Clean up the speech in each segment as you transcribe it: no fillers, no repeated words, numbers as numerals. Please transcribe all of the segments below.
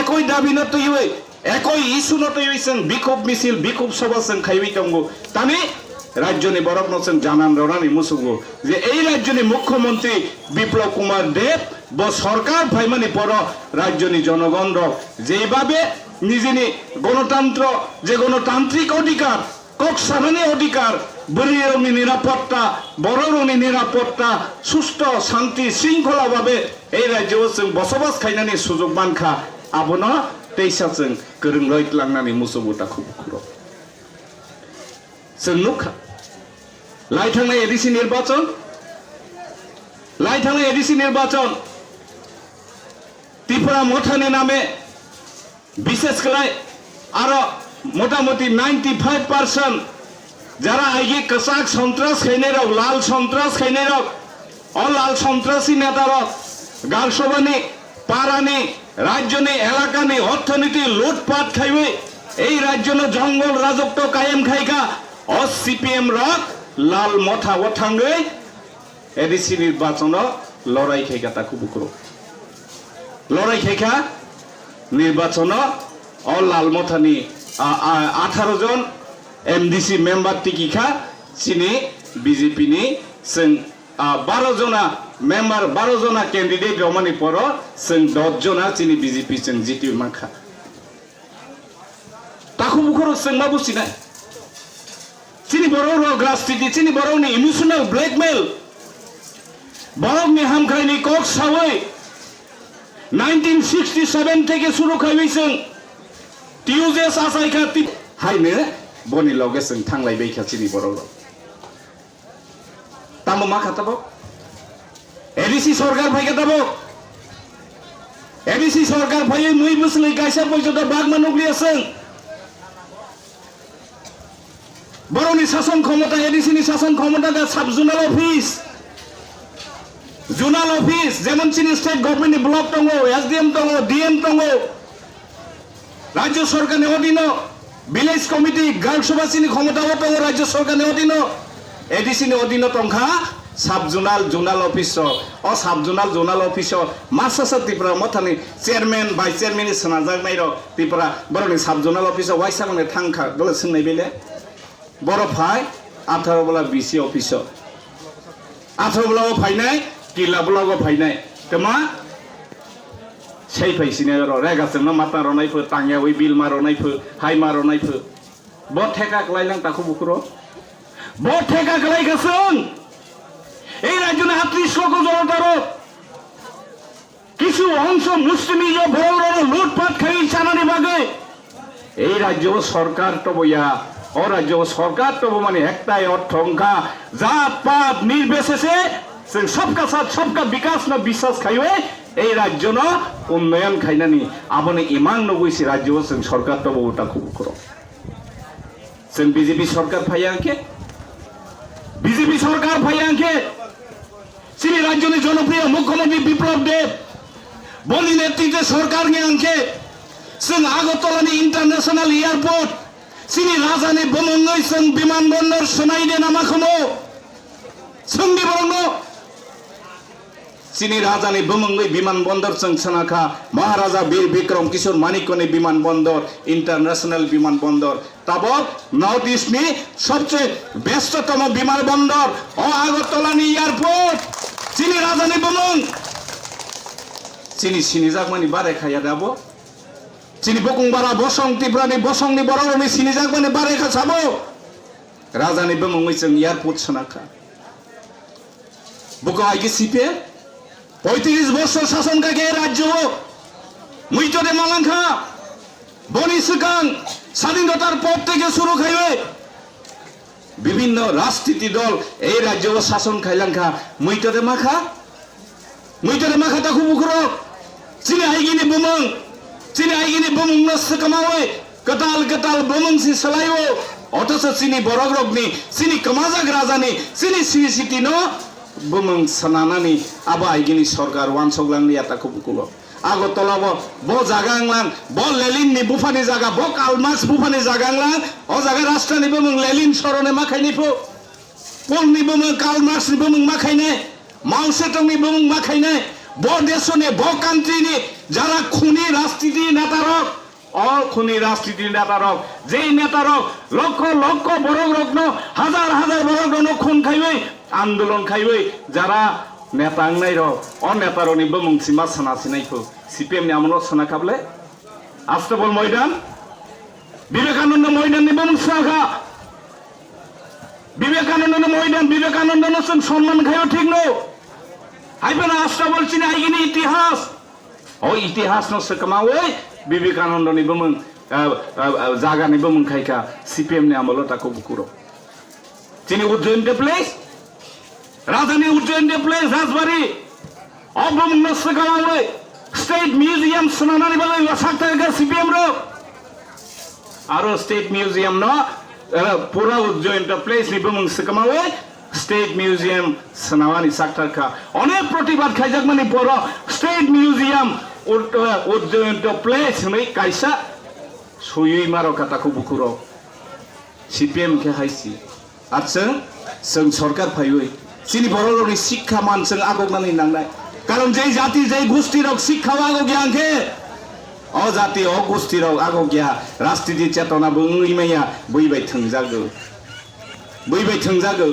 একই দাবি নতই একই ইস্যু নতই হইছেন বিক্ষোভ মিছিল বিক্ষোভ সভা जों খাইবি দंगो তানি রাজ্যনি বরক নছেন জানান রনানি মুসুগো যে এই রাজ্যনি মুখ্যমন্ত্রী বিপ্লব কুমার দেব ব সরকার ভাইমানি পর রাজ্যনি জনগণ যেভাবে নিজেনি গণতন্ত্র যে গণতান্ত্রিক অধিকার কক্সামানি অধিকার বরিয়নি নিরাপত্তা বড়রনি নিরাপত্তা সুস্থ শান্তি শৃঙ্খলা ভাবে এই রাজ্যে जों বসবাস খাইনানি সুযোগ মানখা আবনো তেইসা जों गोरों लांनानै मुसुगो ताखौ बुखुरो जों नुखा लाइथांनाय एडिसि निर्वाचन त्रिपुरा मथानि नामे विशेष করে আরো মোটামুটি 95% যারা আইগে কসাক সন্ত্রাস খাইনে রক লাল সন্ত্রাস খাইনে রক অল লাল সন্ত্রাসী নেতা রক গালসবানি পারানি রাজ্যনি এলাকানি অর্থনীতি লুটপাট খাইবে এই রাজ্যন জঙ্গল রাজত্ব কায়েম খাইকা অ সিপিএম রক লাল মথা ওঠাঙ্গে এডিসি নির্বাচন লড়াই খাইকা তাকু বুকরো লড়াই খাইকা নির্বাচন অ লাল মথানি 18 জন এমডিসি মেম্বার টিকিখা চিনি বিজেপি নি जों 12 जना मेम्बार 12 जना कैंडिडेट रमानी पर जों 10 जना चिनी बीजेपी जों जिति माखा ताखौ बुखरो जों मा बुसिनाय चिनी बरो राजनीति चिनी बरोनि इमोशनल ब्लैकमेल बरंनि हामखायनि कक सावै 1967 থেকে শুরু খাইबै जों टिउजेस आसायखा हायनो बनि लगे जों थांलायबायखा चिनी बरो तामो मा खाताबो एडिसि सरकार फाइगा दाबो एडिसि सरकार फाइ मुइ बुसलै गायसा पयजोदा बागमा नग्लियासों बरनि शासन क्षमता एडिसिनि शासन क्षमता दा साब जुनाल ऑफिस जेमन चिनि स्टेट गवर्नमेंट ब्लक दङ एसडीएम दङ डीएम दङ राज्य सरकारनि अधीन विलेज कमिटी गार्लसभा चिनि क्षमताबो दङ राज्य सरकारनि अधीन एडिसिनि अधीन तंखा साब जोनाल ऑफिस और साब जोनाल ऑफिस मासासा त्रिपुरा मथानि चेयरमैन वाइस चेयरमैन सनाजागनाय र त्रिपुरा बरनि साब जोनाल ऑफिस वाइसांने थांखा दले सोंनाय बेले बर फाय 18 बला बीसी ऑफिस 18 बला फायनाय किला बला फायनाय तमा सै फैसिने र रेगाजोंनो माता रनायफो तांयावै बिल मारनायफो हाय मारनायफो ब ठेका क्लाइलां ताखौ बुखरो ब ठेका क्लाइगासों এই রাজ্যে 38 লক্ষ জনতার কিছু অংশ মুসলিম বড় লুটপাট খাই চানানি বাগে এই রাজ্য সরকার তবইয়া ও রাজ্য সরকার তব মানে একটাই অর্থংকা জাত পাত নির্বিশেষে সবকা সাথ সবকা বিকাশ না বিশ্বাস খাইবে এই রাজ্য ন উন্নয়ন খাইনানি আপনি ইমান নগৈছি রাজ্য সরকার তব ওটা খুব করো বিজেপি সরকার ফাইয়াকে বিজেপি সরকার ফাইয়াকে श्री राज्य में जनप्रिय मुख्यमंत्री विप्लव देव बलि नेतृत्व सरकार ने अंके जों आगरतलानि इंटरनेशनल एयरपोर्ट श्री राजानि बमंगै जों विमानबंदर सोनायदे नामाखौनो जोंनि बरंनो श्री राजानि बमंगै विमानबंदर जों सोनाखा महाराजा वीर विक्रम किशोर मानिक्यनि विमानबंदर इंटरनेशनल विमानबंदर तब नॉर्थ ईस्ट में सबसे व्यस्ततम विमानबंदर और आगरतलानि एयरपोर्ट चिनी राजानि बमंग चिनी जागमानि बारे खाया दाबो चिनी बकुंबारा बसं त्रिपुरानि बसंनि बरनि चिनी जागमानि बारे खा साबो राजानि बमंगै जों एयरपोर्ट सोनाखा बुको आइगे सिपे 35 বছর শাসন কাকে রাজ্য মুইতরে মালাংখা বনি সুকাং স্বাধীনতার পর থেকে শুরু খাইবে বিভিন্ন রাজনীতি দল এই রাজ্য শাসন খাইলাংখা মুইতরে মাখা তাকু বুখরো চিনি আইগিনি বুমং নষ্ট কামাওয়ে কতাল বুমং সি সলাইও অথচ চিনি বরগ্রগনি চিনি কমাজাগ রাজানি চিনি সিটি ন बुमंग सनानानि आबा आइगिनि सरकार वानसगलांनि याताखौ बुकुलो आगरतला ब जागांलां ब लेलिननि बुफानि जागा ब कालमास बुफानि जागांलां अ जागा राष्ट्रनि बुमंग लेलिन सरने माखायनिफो पुलनि बुमंग कालमासनि बुमंग माखायने माउसेटंनि बुमंग माखायने ब देशनि ब कान्ट्रिनि जारा खुनि राजनीति नेता খুনি রাজনীতির নেতা রক যেই নেতা রক লক্ষ লক্ষ বড় রত্ন হাজার হাজার বড় রত্ন খুন খাইবে আন্দোলন খাইবে যারা নেতা নাই র অ নেতার নিব মুংসিমা সানা সিনাইখো সিপিএম নি আমল সানা খাবলে আস্তাবল ময়দান বিবেকানন্দ ময়দান নিব মুংসাখা বিবেকানন্দ ময়দান বিবেকানন্দ নসন সম্মান খাইও ঠিক নো আইবেন আস্তাবল চিনি আইগিনি ইতিহাস ও ইতিহাস নষ্ট কামাওই বিবেকানন্দ নিব মুং জায়গা নিব মুং খাইকা সিপিএম নি আমল তাকো বুকুরো চিনি উজ্জয়ন প্লেস রাজধানী উজ্জয়ন প্লেস রাজবাড়ি অবম নষ্ট কামাওই স্টেট মিউজিয়াম সোনানানি বলে সাকতার সিপিএম রো আরো স্টেট মিউজিয়াম ন পুরা উজ্জয়ন প্লেস নিব মুং কামাওই স্টেট মিউজিয়াম সোনাওয়ানি সাকতারকা অনেক প্রতিবাদ খাইজাক মানে পর স্টেট মিউজিয়াম উজ্জয়ন প্লেস হই কাইসা সুই মারো কাটাকো বুকুরো সিপিএম কে হাইসি আচ্ছা जों सरकार फाइवै जोंनि बर' रावनि शिक्षा मान जों आगौनानै नांनाय कारण जे जाति जे गोष्ठी राव शिक्षा आगौ गियानखे अ जाति अ गोष्ठी राव आगौ गिया राजनीति चेतना बुङैमाया बैबाय थोंजागो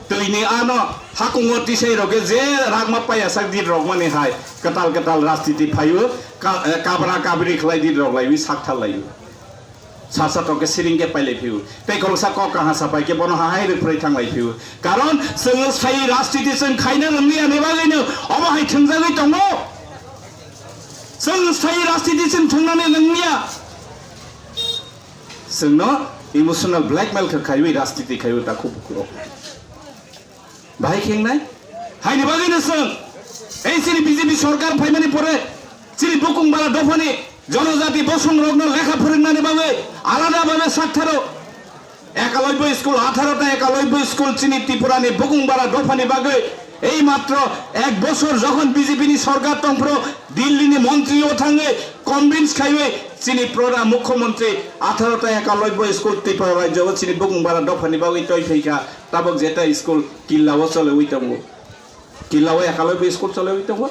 दैनि आनो हाकुंगति sei roge जे रागमा पाया sak dit rok mane hai ketal राजनीति फाइवो काबरा काबरि खलाय dit rok लाइवि साकथा लाइवि सासा टके सिरिंगे पाइले फिउ तै गलसा क कहा सापाय के बन हाय रिफ्रै थांलाय फिउ कारण जों साइ राजनीति जों खायनो रोंलिया नेबागैनो अबहाय थोंजागै दङ जों साइ राजनीति जों थांनानै रोंलिया जोंनो इमोशनल ब्लैकमेल खौ खायबै राजनीति खायबै ताखौ बुकुरो बाहाय खेंनाय हाय नेबागैनो जों এই सिरि बिजेपि सरकार फाइमानि परे सिरि बुकुंबाला दफानि जनजाति बसुं रग्न लेखा फोरोंनानै बाबो आलादा भाबे साकथारो एकालब्य स्कुल 18टा एकालब्य स्कुल चिनि त्रिपुरानि बुकुंबारा दफानि बागै এই মাত্র এক বছর যখন বিজেপিনি সরকার তন্ত্র দিল্লিনি মন্ত্রীও থাঙ্গে কনভিন্স খাইবে চিনি প্রধান মুখ্যমন্ত্রী 18টা একালব্য স্কুল ত্রিপুরা রাজ্য চিনি বুকুংবারা দফানি বাগৈ তৈ ফেকা তাবক যেটা স্কুল কিল্লাও চলে উইতামু কিল্লাও একালব্য স্কুল চলে উইতামু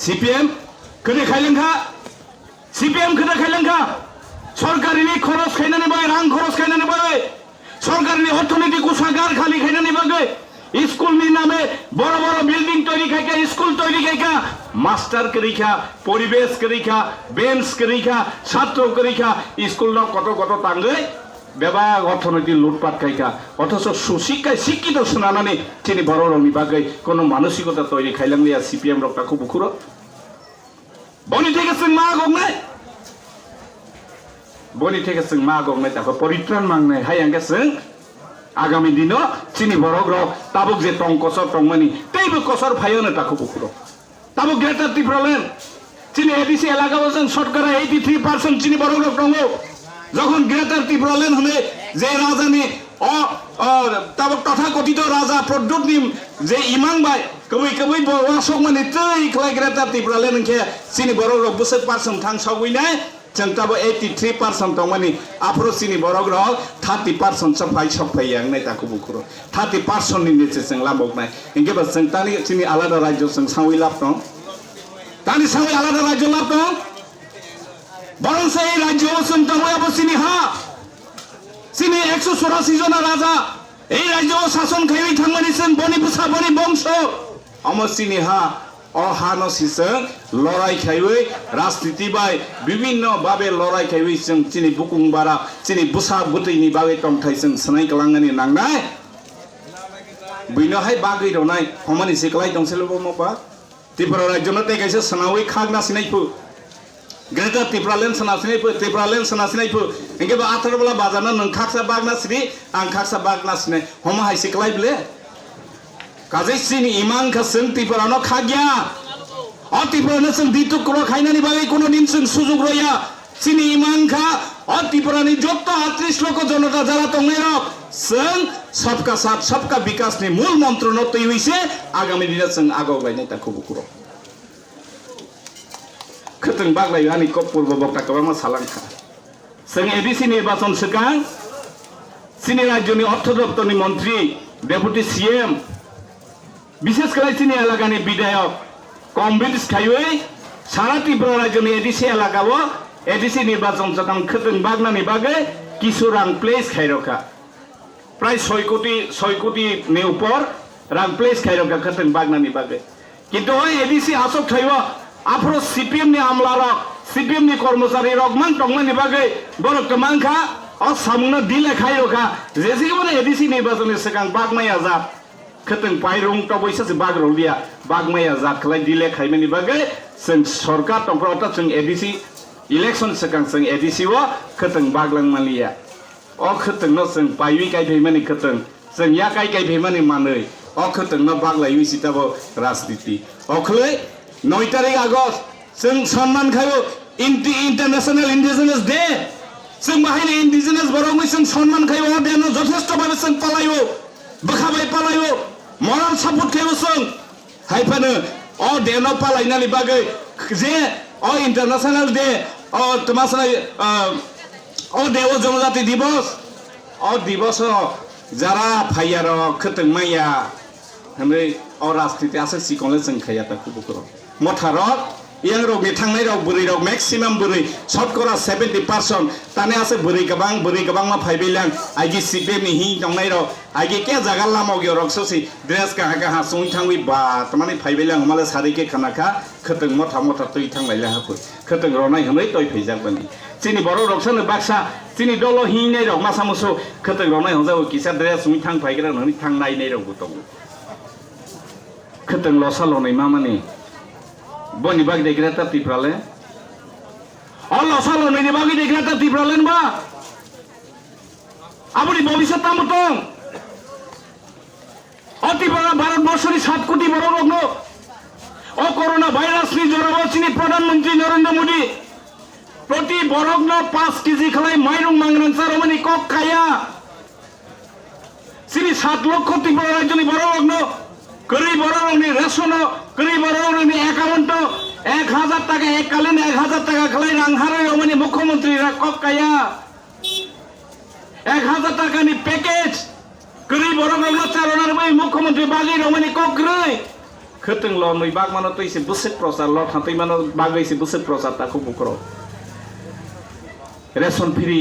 সিপিএম কনে খাইলেনখা সিপিএম खोदा खायलेंखा सरकारिनि खरस खायनानै बाय रां खरस खायनानै बाय सरकारिनि अर्थनैतिक कोषागार खालि खायनानै बागै स्कुलनि नामे बड़ बड़ बिल्डिं तैरि खायका स्कुल तैरि खायका मास्टार करिखा परिवेश करिखा बेंच करिखा छात्र करिखा स्कुल न कत कत तांगै बेबा अर्थनैतिक लुटपाट खायका अथच सुशिक्षाय शिक्षित सोनानानै चिनि बर' रावनि बागै कोनो मानसिकता तैरि खायलांलिया सिपिएम रक्ताखौ बुखुरो बनि থেকে जों मा गंनाय बनि থেকে जों मा गंनाय ताको परित्राण मांनाय हायांगे जों आगामी दिनो चिनि बर' ग्रह ताबुक जे टंकसर टंमानि तैबो कसर फायनो ताको बुखुरो ताबुक ग्रेटर त्रिपुरालेण्ड चिनि एडिसि एलाकायाव जों शतकरा 83% चिनि बर' ग्रह दङ যখন গ্রেটার ত্রিপুরালেণ্ড হলে যে রাজানি তাবক তথাকথিত রাজা প্রদ্যোতনি যে ইমাংবাই কবি কবি ওয়াসক মানে তৈ খলাই গ্রেটার ত্রিপুরালেণ্ড কে চিনি बर' ग्रह बोसोर पार्सेन्ट थां सावैनाय जों ताबो 83% दं माने आफ्रो चिनि बर' ग्रह 30% सफाय यांनाय ताको बुखुरो 30% नि नेचे जों लामबकनाय इंगेबा जों तानि चिनि आलादा राज्य जों सावै लाब दं तानि सावै आलादा राज्य लाब दं बरं সেই রাজ্য সন্তানও চিনি হা চিনি 184 জন রাজা এই রাজ্য শাসন খাই থাংমানিছেন বনিপুছা বনি বংশ আমার চিনি হা অহানসিসে লড়াই খাইबै রাজনীতি বাই বিভিন্ন ভাবে লড়াই খাইबै जों চিনি বুকুংবারা চিনি বুছা বুতैनि बागै तंथायजों सनाय गलांनानै नांनाय बैनोहाय बागै रनाय हमानि सिखलाय दंसेलबो मबा त्रिपुरा राज्यनो तेगायसे सनावै खागना सिनायफु ग्रेटर त्रिपुरालेण्ड सनासिनायफो इंगेबा 18 बला बाजाना नों खाकसा बागना सिरि आं खाकसा बागना सिनाय हमा हाय सिखलाय बले काजै सिनि इमां खसों त्रिपुरानो खागिया अ त्रिपुरानो जों दितु क्रो खायनानि बागै कोनो दिन जों सुजुग रया सिनि इमां खा अ त्रिपुरानि जत्त 38 लक्ष जनता जारा दंनाय रक जों सबका साथ सबका विकासनि मूल मन्त्र न तैवैसे आगामी दिनाव जों आगावलायनाय ताखौ बुकुरो खतंग बागलाय आनि कपूर्व बक्ता कबामा सालांखा जों एडिसि निर्वाचन सिगां चिनि राज्यनि अर्थ दप्तरनि मन्त्री डेपुटी सीएम विशेष करे चिनि एलाकानि विधायक कमभिन्स खाइबै सारा त्रिपुरा राज्यनि एडिसि एलाकायाव এডিসি নির্বাচন যখন খেতেন বাগনানি বাগে কিছু রাং প্লেস খাইরকা প্রায় 6 কোটি নি উপর রাং প্লেস খাইরকা খেতেন বাগনানি বাগে কিন্তু ওই এডিসি আসক থাইব আফ্রো সিপিএম নি আমলা রক সিপিএম নি কর্মচারী রক মান টংমানি বাগে বড় কমানখা ও সামনে দিলে খাইরকা যেসে মানে এডিসি নির্বাচনের সেখান বাগমাই আজাদ খেতেন পাইরং টবৈসাসে বাগরলিয়া বাগমাই আজাদ খালাই দিলে খাইমানি বাগে जों सरकार टंफ्रावता जों एडिसि इलेक्शन सिगां जों एडिसि व खोथों बागलांमालिया अ खोथोंनो जों पाइवि गायफैमानि खोथों जों या गायफैमानि मानै अ खोथोंनो बागलायु सिताबो राजनीति अखलै 9 तारिख आगस्ट जों सन्मान खायो इंटरनेशनल इंडिजिनास डे जों बाहायनो इंडिजिनास बरंनि जों सन्मान खायो अ देनो जथेष्ट भाबे जों पालायो बखाबाय पालायो मराल सापर्ट खायो जों हायफानो अ देनो पालायनानै बागै जे अ इंटरनेशनल डे अ तमासनाय अ देव जनजाति दिवस अ दिवस जारा फायार खोथों माया हनै अ राजनीति आसे सिकंले जों खाया ताखौ बुकरो मथार yang rok ni tangnai rok buri rok maximum buri शतकरा 70% ताने आसे buri gabang ma phaibelang agi sipe ni hi tangnai rok agi ke jaga lamo ge rok sosi dress ka ha sui thangwi ba tamani phaibelang mala sari ke khanaka khotung motha tui thanglai la hapu khotung ronai hmai toi phaijak bani chini boro rok sano baksa chini dolo hi nei rok ma samuso khotung ronai hojao kisa dress sui thang phaigra nani thangnai nei rok butong khotung losalo nei mamani boni bag de grata tiprale Allah salo ni bagi de grata tipralen ba aboni bobishat tamutong অতিপ্রা ভারতবর্ষের 7 কোটি বড় রোগ ও corona virus নি জড়াবছিনি প্রধানমন্ত্রী নরেন্দ্র মোদী প্রতি বরগ্ন 5 KG খালাই মাইরং মাংরাংসার মানে cock খায়া সিনি 7 লক্ষ ত্রিপুরা রাজ্যনি বড় রোগ করি বড় রোগনি রেশন করি বড় রোগনি অ্যাকাউন্ট 1000 টাকা এককালীন 1000 টাকা খালাই রাংহারে মানে মুখ্যমন্ত্রীরা কক খায়া 1000 টাকা নি প্যাকেজ करी बरंगल चारोनार बै मुख्यमंत्री बागै रमनी कग्रै खोथों ल मै बाग मानो तो इसे बुसेट प्रचार ल थांतै मानो बागै इसे बुसेट प्रचार ताखौ बुकरो रेशन फ्री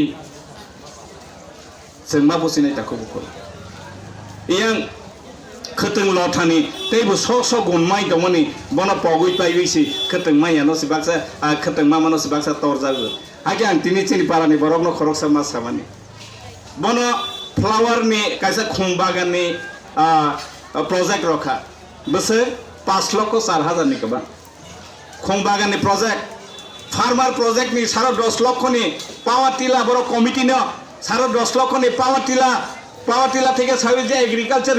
जों मा बुसिनाय ताखौ बुकरो इयां खोथों ल थानि तैबो स गुनमाय दमनि बना पगै पाइबैसि खोथों मायानो सिबाक्सा खोथों मा मानो सिबाक्सा तर जागो आगे आं तिनि चिनि पारानि बरगनो खरकसा मा सामानि बना फ्लावर नि कैसे खुंबागान नि प्रोजेक्ट रखा बस 5,04,000 नि कबा खुंबागान नि प्रोजेक्ट फार्मर प्रोजेक्ट नि 10 लक्ष नि पावाटिला बरो कमिटी न 10 लक्ष नि पावाटिला থেকে সাবে যে এগ্রিকালচার